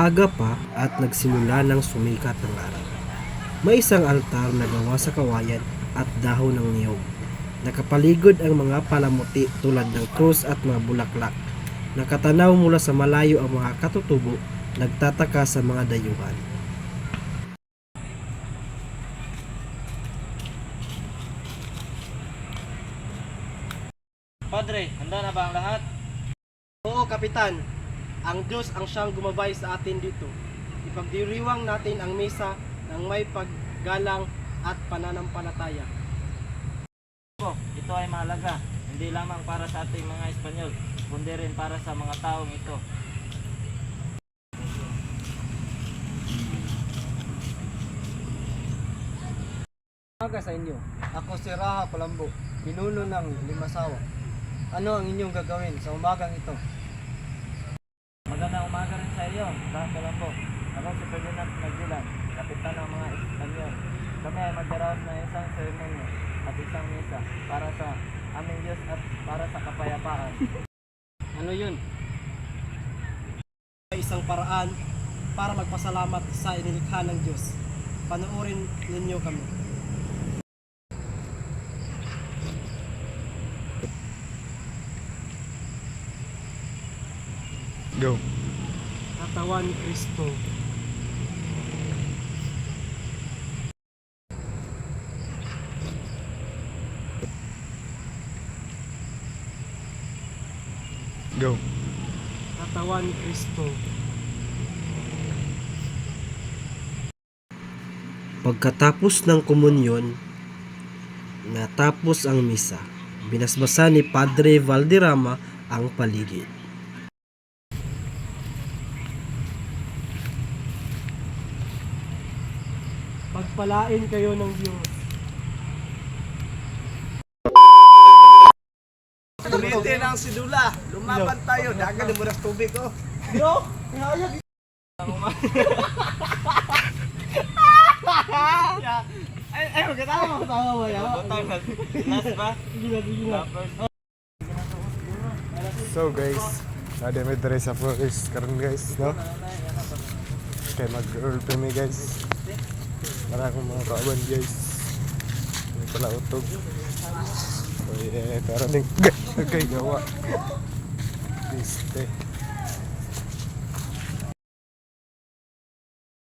Maaga pa at nagsimula ng sumikat ang araw. May isang altar na gawa sa kawayan at dahon ng niyog. Nakapaligid ang mga palamuti tulad ng krus at mga bulaklak. Nakatanaw mula sa malayo ang mga katutubo, nagtataka sa mga dayuhan. Padre, handa na ba ang lahat? Oo, Kapitan. Ang Diyos ang siyang gumabay sa atin dito. Ipagdiriwang natin ang misa ng may paggalang at pananampalataya. Ito ay mahalaga, hindi lamang para sa ating mga Espanyol, kundi rin para sa mga taong ito. Umaga sa inyo. Ako si Raha Palambo, pinuno ng Limasawa. Ano ang inyong gagawin sa umagang ito? Magandang umaga rin sa iyo, Raha Palambo. Ako si Ferdinand Magdilan, kapitan ng mga Espanyol. Kami ay magdaraos ng isang seremonya at isang misa para sa aming Diyos at para sa kapayapaan. Ano yun? May isang paraan para magpasalamat sa inilikha ng Diyos. Panoorin ninyo kami. Go. Katawan ni Kristo. Go. Katawan ni Kristo. Pagkatapos ng komunyon, natapos ang misa. Binasbasan ni Padre Valderrama ang paligid. Pagpalain kayo ng Diyos. Ulitin ang sidula. Lumaban tayo. Dagan mo ng tubig ko. Yo! Hinayag! Ay, magkatawa mo. Tawa mo yan. Last ba? Sige na. So guys, nade may dere sa forest karon guys, no? Kaya mag-earl pa mi guys. Para akong mga kawan guys. Hindi pala utog. So yeah, pero din. Okay, gawa. Piste.